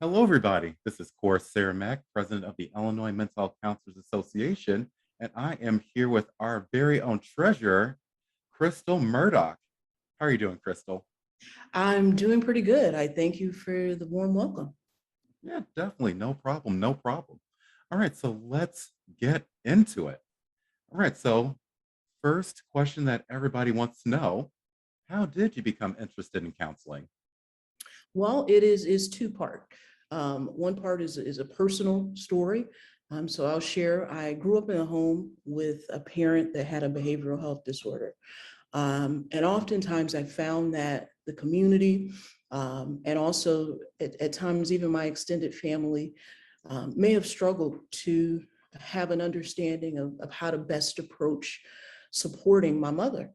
Hello, everybody. This is Coresair Mack, President of the Illinois Mental Health Counselors Association, and I am here with our very own treasurer, Crystal Murdock. How are you doing, Crystal? I'm doing pretty good. I thank you for the warm welcome. Yeah, definitely. No problem. No problem. All right, so let's get into it. All right, so first question that everybody wants to know, how did you become interested in counseling? Well, it is two-part. One part is a personal story. So I'll share. I grew up in a home with a parent that had a behavioral health disorder. And oftentimes I found that the community and also at times even my extended family may have struggled to have an understanding of how to best approach supporting my mother.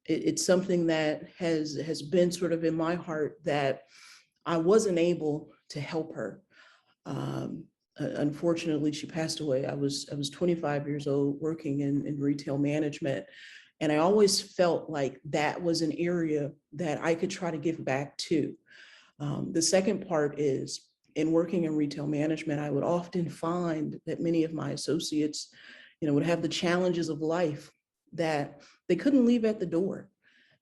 It's something that has been sort of in my heart that I wasn't able to help her. Unfortunately, she passed away. I was 25 years old working in retail management. And I always felt like that was an area that I could try to give back to. The second part is in working in retail management, I would often find that many of my associates, would have the challenges of life that they couldn't leave at the door.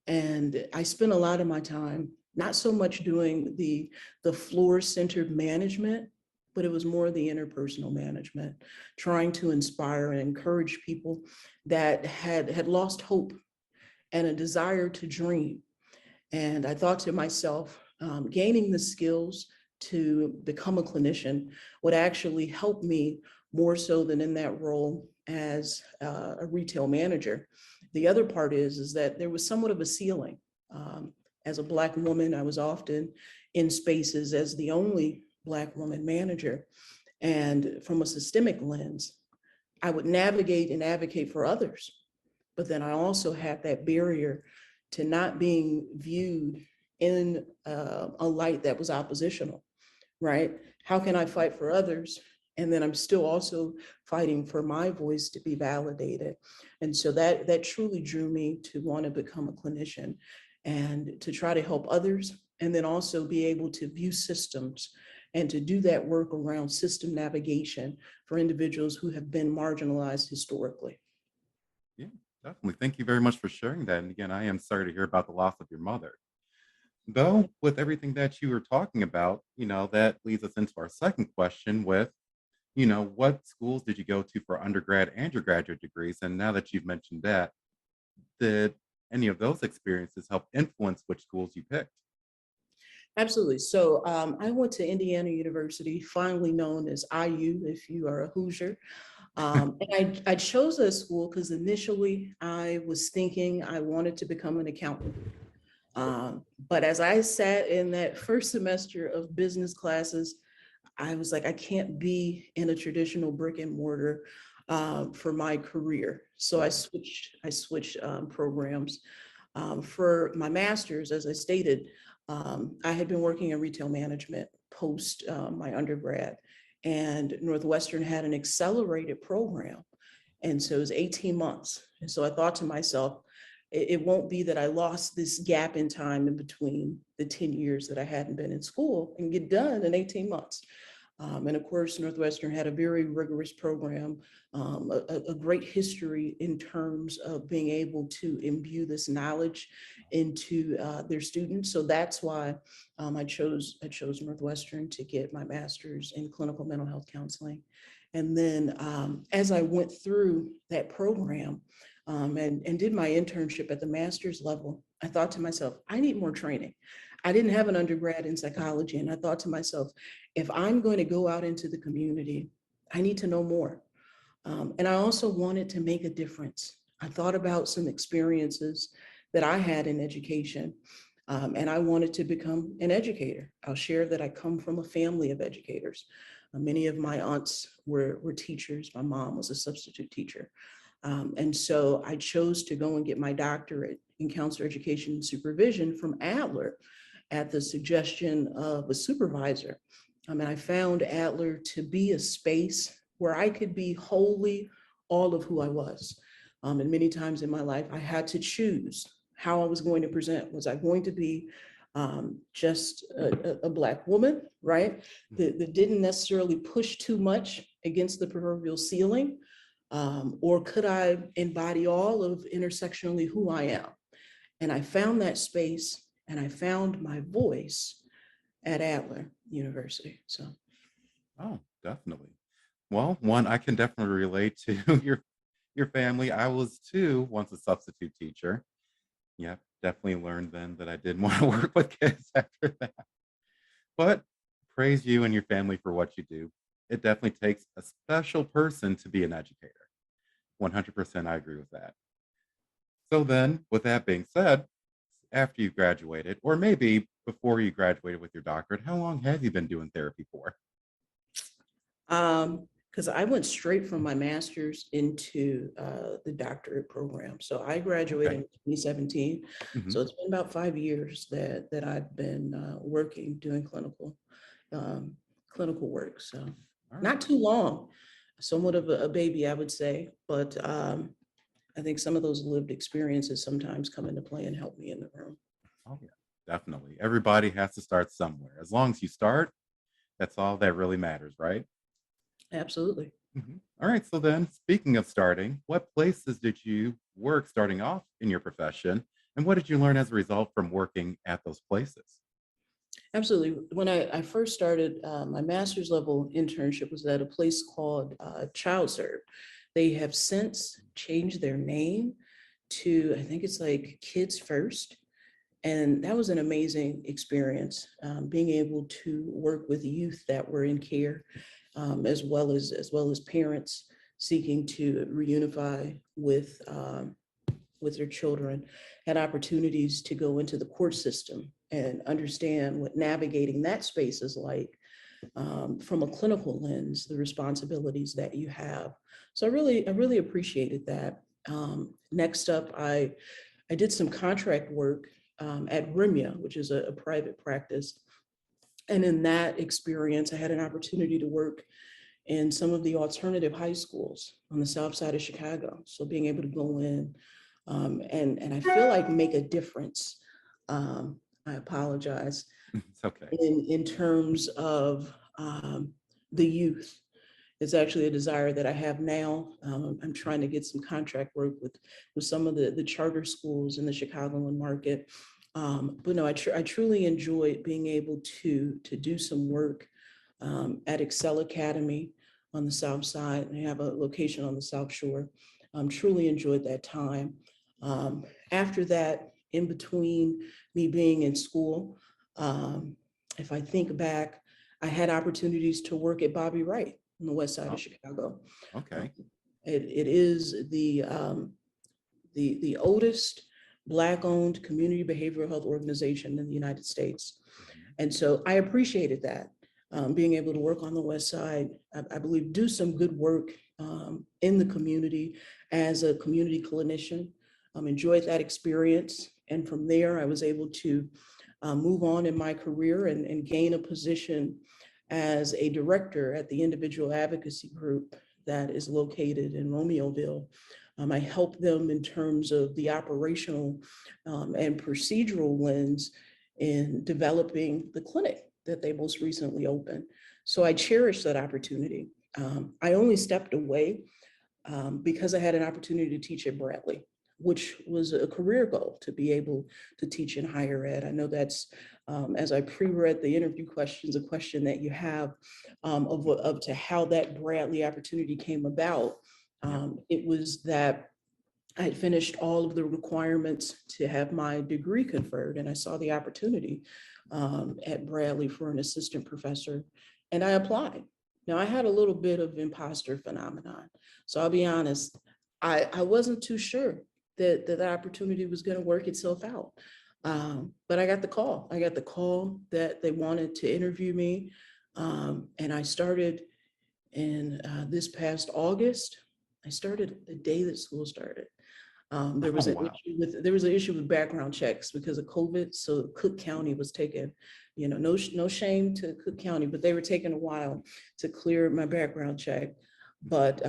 And I spent a lot of my time not so much doing the floor-centered management, but it was more the interpersonal management, trying to inspire and encourage people that had lost hope and a desire to dream. And I thought to myself, gaining the skills to become a clinician would actually help me more so than in that role as a retail manager. The other part is that there was somewhat of a ceiling. As a Black woman, I was often in spaces as the only Black woman manager. And from a systemic lens, I would navigate and advocate for others. But then I also had that barrier to not being viewed in a light that was oppositional, right? How can I fight for others? And then I'm still also fighting for my voice to be validated. And so that truly drew me to want to become a clinician and to try to help others, and then also be able to view systems and to do that work around system navigation for individuals who have been marginalized historically. Yeah, definitely. Thank you very much for sharing that. And again, I am sorry to hear about the loss of your mother. Though, with everything that you were talking about, that leads us into our second question with, what schools did you go to for undergrad and your graduate degrees? And now that you've mentioned that, did any of those experiences help influence which schools you picked? Absolutely. So I went to Indiana University, finally known as IU, if you are a Hoosier. And I chose that school because initially I was thinking I wanted to become an accountant. But as I sat in that first semester of business classes, I was like, I can't be in a traditional brick and mortar for my career. So I switched programs. For my master's, as I stated, I had been working in retail management post my undergrad, and Northwestern had an accelerated program. And so it was 18 months. And so I thought to myself, it won't be that I lost this gap in time in between the 10 years that I hadn't been in school and get done in 18 months. And of course, Northwestern had a very rigorous program, a great history in terms of being able to imbue this knowledge into their students. So that's why I chose Northwestern to get my master's in clinical mental health counseling. And then as I went through that program and did my internship at the master's level, I thought to myself, I need more training. I didn't have an undergrad in psychology, and I thought to myself, if I'm going to go out into the community, I need to know more. And I also wanted to make a difference. I thought about some experiences that I had in education, and I wanted to become an educator. I'll share that I come from a family of educators. Many of my aunts were teachers. My mom was a substitute teacher. And so I chose to go and get my doctorate in counselor education and supervision from Adler at the suggestion of a supervisor. And I found Adler to be a space where I could be wholly all of who I was. And many times in my life, I had to choose how I was going to present. Was I going to be just a Black woman, right? That didn't necessarily push too much against the proverbial ceiling. Or could I embody all of intersectionally who I am? And I found that space and I found my voice at Adler University. So, Oh, definitely. Well, one, I can definitely relate to your family. I was too once a substitute teacher. Yep, definitely learned then that I didn't want to work with kids after that. But praise you and your family for what you do. It definitely takes a special person to be an educator. 100% I agree with that. So then, with that being said, after you graduated, or maybe before you graduated with your doctorate, how long have you been doing therapy for? because I went straight from my master's into the doctorate program. So I graduated Okay. in 2017. Mhm. So it's been about 5 years that I've been working, doing um, clinical work. So All right. not too long, somewhat of a baby, I would say, but I think some of those lived experiences sometimes come into play and help me in the room. Oh, yeah. Definitely. Everybody has to start somewhere. As long as you start, that's all that really matters, right? Absolutely. All right. So then, speaking of starting, what places did you work starting off in your profession? And what did you learn as a result from working at those places? Absolutely. When I first started, my master's level internship was at a place called Child Serve. They have since changed their name to, I think it's like Kids First. And that was an amazing experience, being able to work with youth that were in care, as well as parents seeking to reunify with their children, had opportunities to go into the court system and understand what navigating that space is like, from a clinical lens, the responsibilities that you have. So I really appreciated that. Next up, I did some contract work at RIMIA, which is a private practice. And in that experience, I had an opportunity to work in some of the alternative high schools on the south side of Chicago. So being able to go in, and I feel like make a difference. I apologize, It's okay. in terms of the youth. It's actually a desire that I have now. I'm trying to get some contract work with some of the charter schools in the Chicagoland market. But no, I truly enjoyed being able to do some work at Excel Academy on the South Side. They have a location on the South Shore. Truly enjoyed that time. After that, in between me being in school, if I think back, I had opportunities to work at Bobby Wright on the west side of Oh, Chicago. Um, okay. it is the oldest Black-owned community behavioral health organization in the United States. Mhm. And so I appreciated that, being able to work on the West Side, I believe do some good work in the community as a community clinician. Enjoyed that experience. And from there, I was able to move on in my career and gain a position as a director at the individual advocacy group that is located in Romeoville. I help them in terms of the operational and procedural lens in developing the clinic that they most recently opened. So I cherish that opportunity. I only stepped away because I had an opportunity to teach at Bradley, which was a career goal to be able to teach in higher ed. I know that's, as I pre-read the interview questions, a question that you have of to how that Bradley opportunity came about. Yeah. It was that I had finished all of the requirements to have my degree conferred, and I saw the opportunity at Bradley for an assistant professor, and I applied. Now, I had a little bit of imposter phenomenon. So I'll be honest, I wasn't too sure that opportunity was going to work itself out. But I got the call. I got the call that they wanted to interview me. And I started in this past August. I started the day that school started. There Oh, was wow. there was an issue with background checks because of COVID. So Cook County was taking, no shame to Cook County, but they were taking a while to clear my background check. But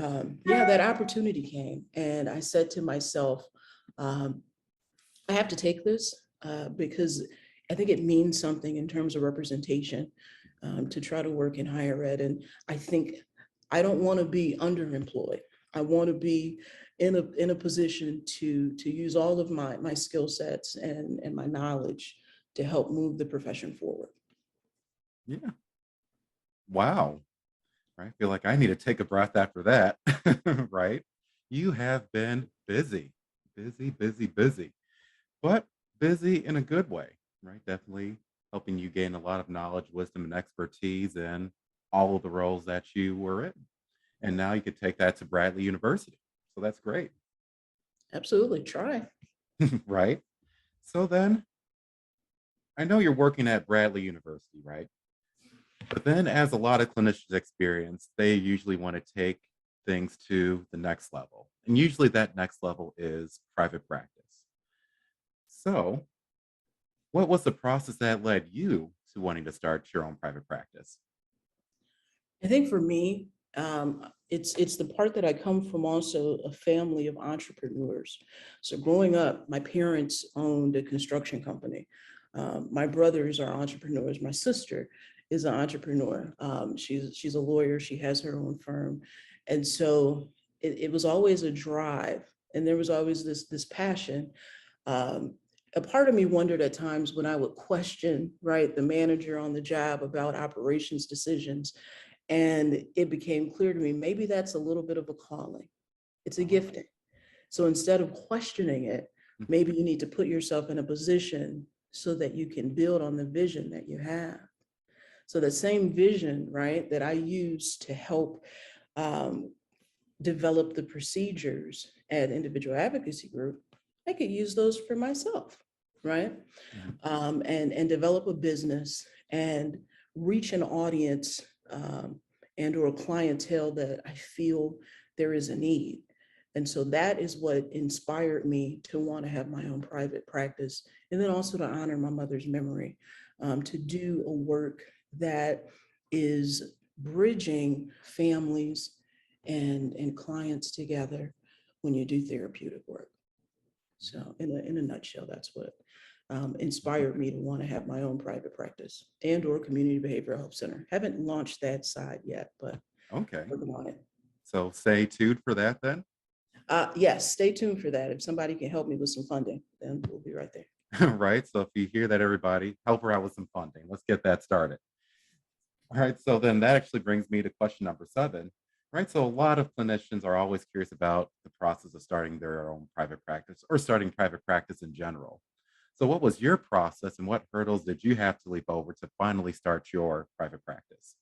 yeah, that opportunity came, and I said to myself, I have to take this because I think it means something in terms of representation to try to work in higher ed. And I think I don't want to be underemployed. I want to be in a position to use all of my skill sets and my knowledge to help move the profession forward. Yeah. Wow. Right. I feel like I need to take a breath after that. Right. You have been busy, busy, busy, busy, but busy in a good way, right? Definitely helping you gain a lot of knowledge, wisdom, and expertise in all of the roles that you were in. And now you could take that to Bradley University. So that's great. Absolutely, try. Right. So then I know you're working at Bradley University, right? But then, as a lot of clinicians experience, they usually want to take things to the next level. And usually that next level is private practice. So, what was the process that led you to wanting to start your own private practice? I think for me, it's the part that I come from, also a family of entrepreneurs. So growing up, my parents owned a construction company. My brothers are entrepreneurs. My sister is an entrepreneur. She's a lawyer. She has her own firm, and so it was always a drive, and there was always this passion. Um, a part of me wondered at times when I would question, right, the manager on the job about operations decisions, and it became clear to me, maybe that's a little bit of a calling. It's a Oh, gifting. So instead of questioning it, mhm. maybe you need to put yourself in a position so that you can build on the vision that you have. So the same vision, right, that I use to help um, develop the procedures at individual advocacy group, I could use those for myself, right? Mhm. And develop a business and reach an audience and or a clientele that I feel there is a need. And so that is what inspired me to want to have my own private practice, and then also to honor my mother's memory, to do a work that is bridging families and clients together when you do therapeutic work. So in a nutshell, that's what inspired me to want to have my own private practice and or community behavioral health center. Haven't launched that side yet, but Okay. working on it. So, stay tuned for that then. Yes, stay tuned for that. If somebody can help me with some funding, then we'll be right there. Right. So, if you hear that, everybody, help her out with some funding. Let's get that started. All right. So, then that actually brings me to question number seven. Right. So, a lot of clinicians are always curious about the process of starting their own private practice or starting private practice in general. So, what was your process and what hurdles did you have to leap over to finally start your private practice?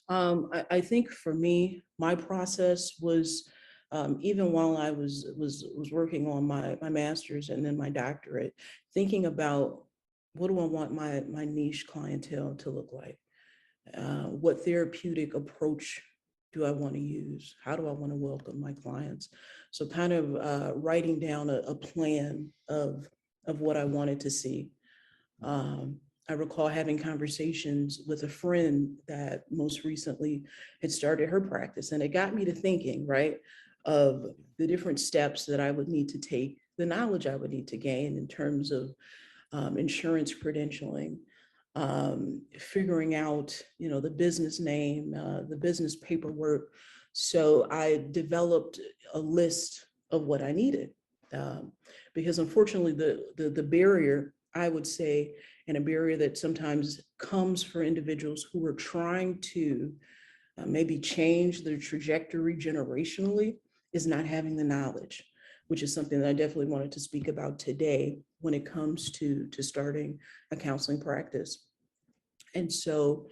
I think for me, my process was even while I was working on my master's and then my doctorate, thinking about what do I want my niche clientele to look like? What therapeutic approach do I want to use? How do I want to welcome my clients? So kind of writing down a plan of what I wanted to see. Um, I recall having conversations with a friend that most recently had started her practice, and it got me to thinking, right, of the different steps that I would need to take, the knowledge I would need to gain in terms of insurance credentialing, figuring out, the business name, the business paperwork. So I developed a list of what I needed, um, because unfortunately, the barrier, I would say, and a barrier that sometimes comes for individuals who are trying to maybe change their trajectory generationally, is not having the knowledge, which is something that I definitely wanted to speak about today when it comes to starting a counseling practice. And so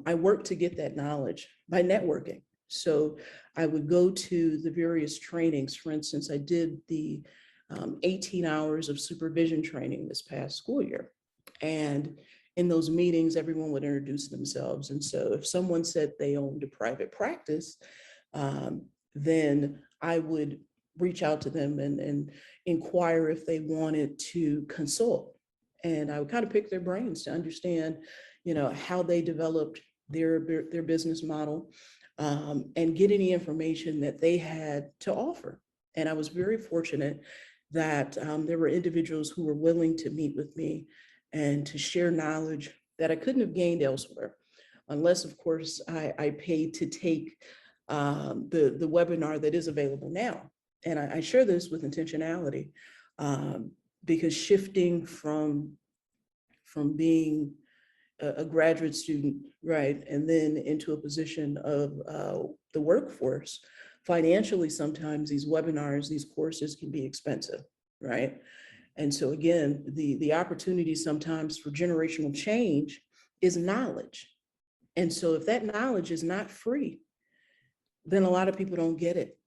I worked to get that knowledge by networking. So I would go to the various trainings. For instance, I did the 18 hours of supervision training this past school year. And in those meetings, everyone would introduce themselves. And so if someone said they owned a private practice, um, then I would reach out to them and inquire if they wanted to consult. And I would kind of pick their brains to understand, how they developed their business model, and get any information that they had to offer. And I was very fortunate that there were individuals who were willing to meet with me and to share knowledge that I couldn't have gained elsewhere, unless, of course, I paid to take the webinar that is available now. And I share this with intentionality, because shifting from being a graduate student, right, and then into a position of the workforce, financially, sometimes these webinars, these courses can be expensive, right? And so again, the opportunity sometimes for generational change is knowledge. And so if that knowledge is not free, then a lot of people don't get it.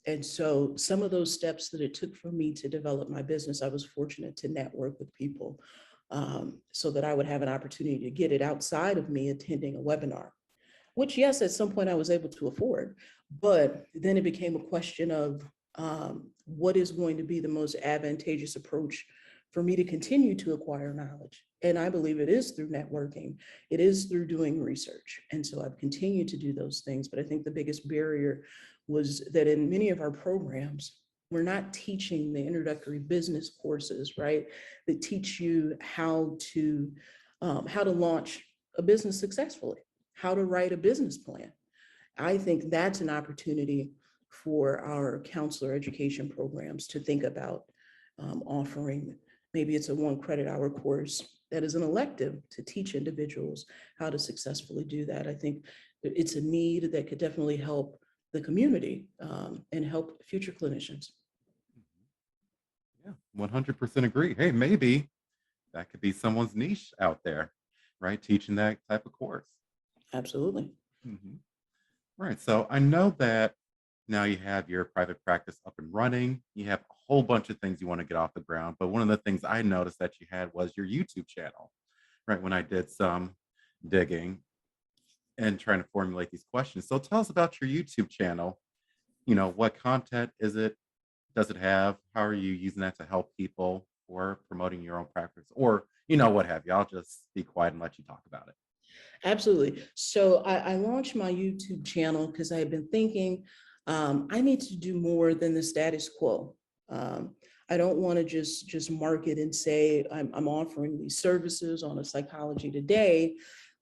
And so some of those steps that it took for me to develop my business, I was fortunate to network with people, so that I would have an opportunity to get it outside of me attending a webinar, which, yes, at some point I was able to afford. But then it became a question of what is going to be the most advantageous approach for me to continue to acquire knowledge. And I believe it is through networking. It is through doing research. And so I've continued to do those things. But I think the biggest barrier was that in many of our programs, we're not teaching the introductory business courses, right? That teach you how to launch a business successfully, how to write a business plan. I think that's an opportunity for our counselor education programs to think about offering. Maybe it's a 1 credit hour course that is an elective to teach individuals how to successfully do that. I think it's a need that could definitely help the community and help future clinicians. Yeah, 100% agree. Hey, maybe that could be someone's niche out there, right? Teaching that type of course. Absolutely. Mhm. Right. So I know that now you have your private practice up and running. You have a whole bunch of things you want to get off the ground. But one of the things I noticed that you had was your YouTube channel, right? When I did some digging and trying to formulate these questions. So tell us about your YouTube channel. What content is it? Does it have? How are you using that to help people or promoting your own practice or, what have you? I'll just be quiet and let you talk about it. Absolutely. So I launched my YouTube channel because I had been thinking I need to do more than the status quo. I don't want to just market and say I'm offering these services on a Psychology Today,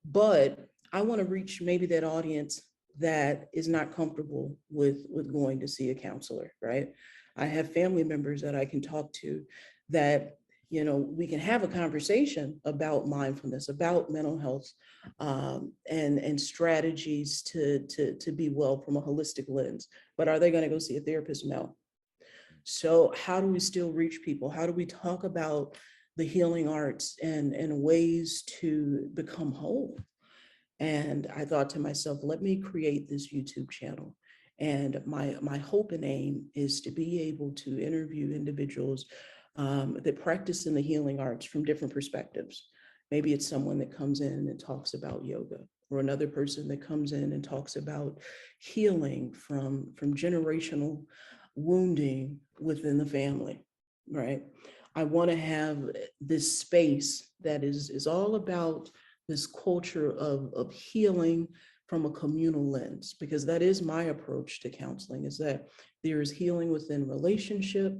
but I want to reach maybe that audience that is not comfortable with going to see a counselor, right? I have family members that I can talk to that we can have a conversation about mindfulness, about mental health, and strategies to be well from a holistic lens. But are they going to go see a therapist? No. So how do we still reach people? How do we talk about the healing arts and ways to become whole? And I thought to myself, let me create this YouTube channel. And my hope and aim is to be able to interview individuals that practice in the healing arts from different perspectives. Maybe it's someone that comes in and talks about yoga, or another person that comes in and talks about healing from generational wounding within the family, right? I want to have this space that is all about this culture of healing from a communal lens, because that is my approach to counseling, is that there is healing within relationship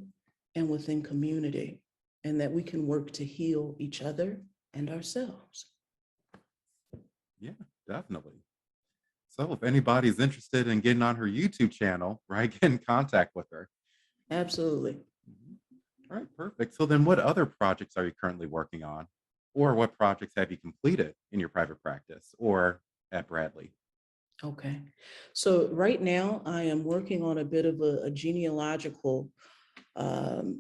and within community, and that we can work to heal each other and ourselves. Yeah, definitely. So if anybody's interested in getting on her YouTube channel, right, get in contact with her. Absolutely. Mhm. All right, perfect. So then what other projects are you currently working on? Or what projects have you completed in your private practice or at Bradley? Okay. So right now I am working on a bit of a genealogical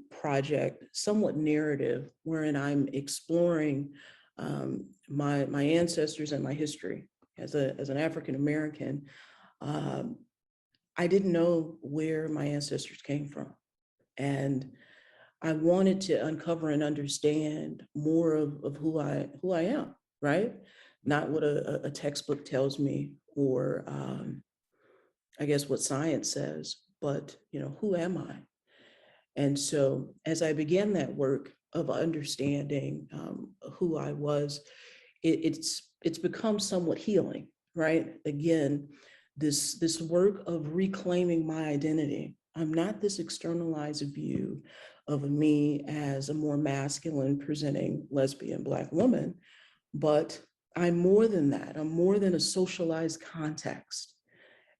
project, somewhat narrative, wherein I'm exploring my ancestors and my history as an African American. Um, I didn't know where my ancestors came from, and I wanted to uncover and understand more of who I am, right? Not what a textbook tells me, or I guess what science says, but who am I? And so as I began that work of understanding who I was, it's become somewhat healing, right? Again, this work of reclaiming my identity. I'm not this externalized view of me as a more masculine presenting lesbian Black woman, but I'm more than that. I'm more than a socialized context.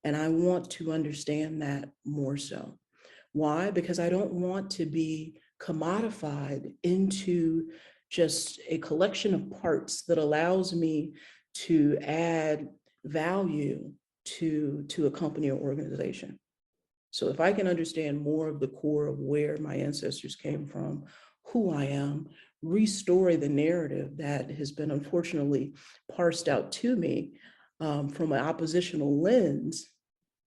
And I want to understand that more so. Why? Because I don't want to be commodified into just a collection of parts that allows me to add value to a company or organization. So if I can understand more of the core of where my ancestors came from, who I am, restore the narrative that has been unfortunately parsed out to me from an oppositional lens,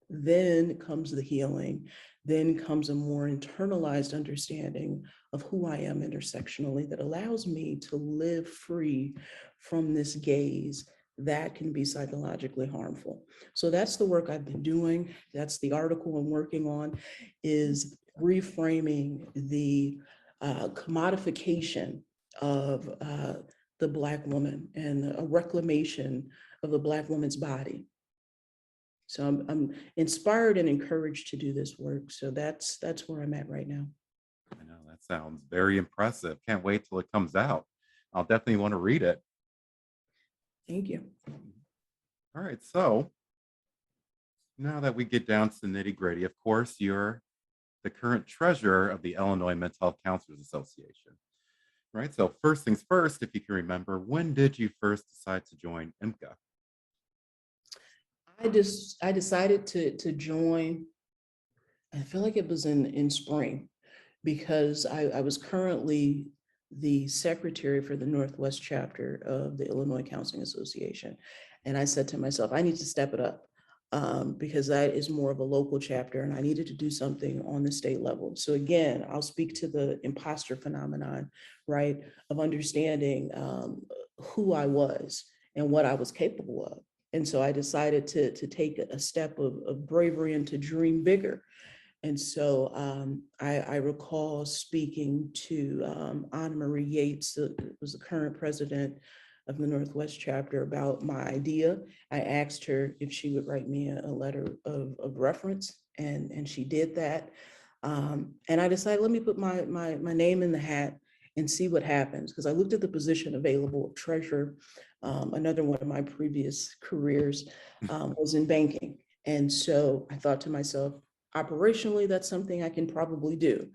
then comes the healing, then comes a more internalized understanding of who I am intersectionally that allows me to live free from this gaze that can be psychologically harmful. So that's the work I've been doing. That's the article I'm working on, is reframing the commodification of the Black woman and a reclamation of the Black woman's body. So I'm inspired and encouraged to do this work. So that's where I'm at right now. I know that sounds very impressive. Can't wait till it comes out. I'll definitely want to read it. Thank you. All right. So now that we get down to the nitty gritty, of course, you're the current treasurer of the Illinois Mental Health Counselors Association, right? So first things first, if you can remember, when did you first decide to join IMHCA? I decided to join. I feel like it was in spring, because I was currently the secretary for the Northwest chapter of the Illinois Counseling Association. And I said to myself, I need to step it up, because that is more of a local chapter and I needed to do something on the state level. So again, I'll speak to the imposter phenomenon, right, of understanding who I was and what I was capable of. And so I decided to take a step of bravery and to dream bigger. And so I recall speaking to Anna Marie Yates, who was the current president of the Northwest chapter, about my idea. I asked her if she would write me a letter of reference, and she did that. And I decided, let me put my name in the hat and see what happens, because I looked at the position available of treasurer. Another one of my previous careers was in banking. And so I thought to myself, operationally, that's something I can probably do.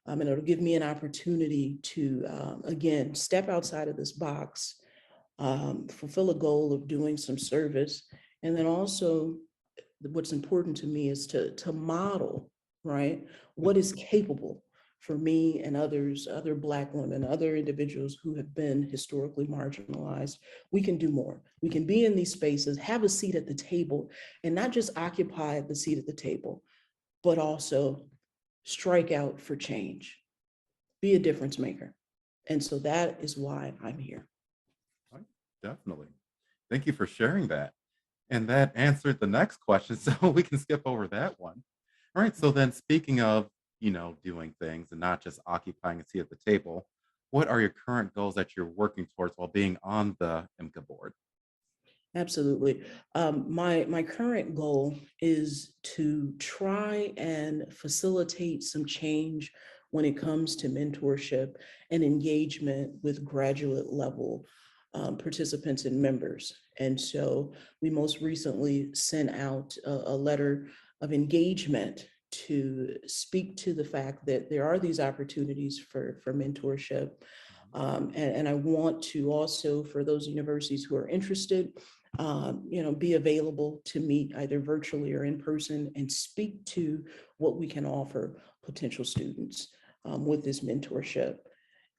And it'll give me an opportunity to, again, step outside of this box, fulfill a goal of doing some service. And then also, what's important to me is to model, right, what is capable for me and others, other Black women, other individuals who have been historically marginalized. We can do more. We can be in these spaces, have a seat at the table, and not just occupy the seat at the table, but also strike out for change, be a difference maker. And so that is why I'm here. Right, definitely. Thank you for sharing that. And that answered the next question, so we can skip over that one. All right. So then, speaking of, doing things and not just occupying a seat at the table, what are your current goals that you're working towards while being on the IMCA board? Absolutely. My current goal is to try and facilitate some change when it comes to mentorship and engagement with graduate level participants and members. And so we most recently sent out a letter of engagement to speak to the fact that there are these opportunities for mentorship. And I want to also, for those universities who are interested, be available to meet either virtually or in person and speak to what we can offer potential students with this mentorship.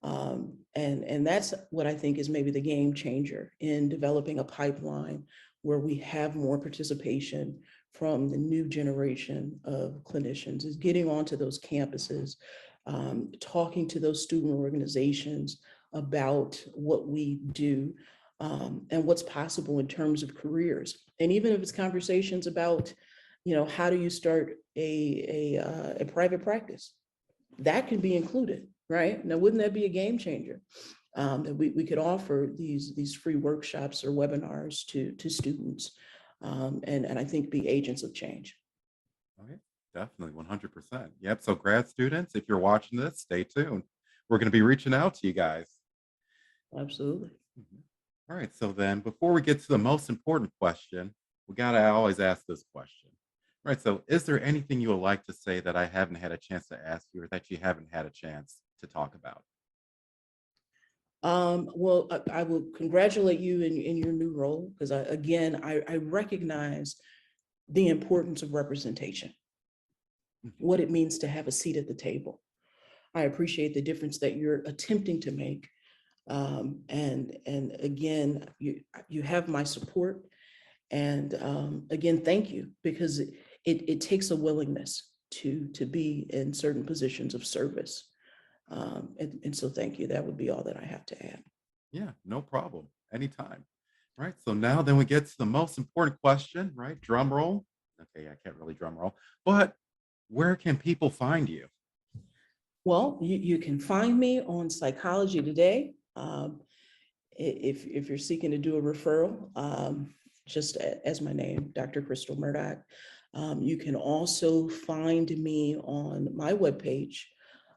And that's what I think is maybe the game changer in developing a pipeline where we have more participation from the new generation of clinicians, is getting onto those campuses, talking to those student organizations about what we do, and what's possible in terms of careers. And even if it's conversations about, how do you start a private practice, that can be included, right? Now, wouldn't that be a game changer? That we could offer these free workshops or webinars to students, and I think be agents of change. Okay, Definitely 100%. Yep. So grad students, if you're watching this, stay tuned. We're going to be reaching out to you guys. Absolutely. Mhm. All right. So then before we get to the most important question, we got to always ask this question. All right. So is there anything you would like to say that I haven't had a chance to ask you or that you haven't had a chance to talk about? Well, I will congratulate you in your new role because I recognize the importance of representation, Mhm. what it means to have a seat at the table. I appreciate the difference that you're attempting to make. And again, you have my support. And again, thank you because it takes a willingness to be in certain positions of service. And so thank you. That would be all that I have to add. Yeah, no problem. Anytime. Right. So now then we get to the most important question, right? Drum roll. Okay, I can't really drum roll, but where can people find you? Well, you can find me on Psychology Today. If you're seeking to do a referral, just as my name, Dr. Crystal Murdock. You can also find me on my webpage,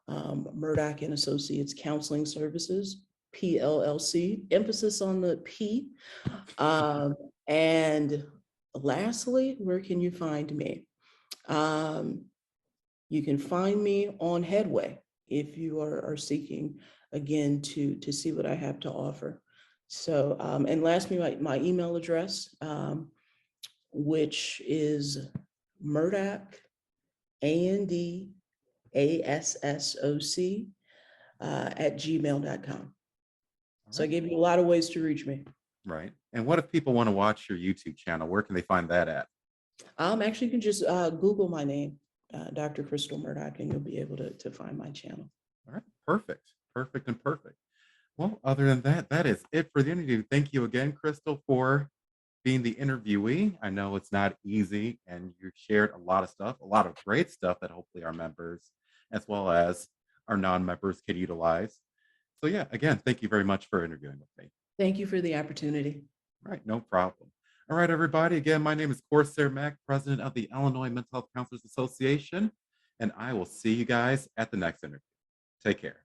Murdock and Associates Counseling Services, PLLC, emphasis on the P. And lastly, where can you find me? Um, you can find me on Headway if you are seeking, again, to see what I have to offer. So, and lastly, my email address, which is Murdock, ANDASSOC, at gmail.com. All So I right. gave you a lot of ways to reach me. Right. And what if people want to watch your YouTube channel? Where can they find that at? Actually, you can just Google my name, Dr. Crystal Murdock, and you'll be able to find my channel. All right. Perfect. Perfect and perfect. Well, other than that, that is it for the interview. Thank you again, Crystal, for being the interviewee. I know it's not easy, and you shared a lot of stuff, a lot of great stuff that hopefully our members, as well as our non members, can utilize. So, yeah, again, thank you very much for interviewing with me. Thank you for the opportunity. All right, no problem. All right, everybody. Again, my name is Coresair Mack, president of the Illinois Mental Health Counselors Association, and I will see you guys at the next interview. Take care.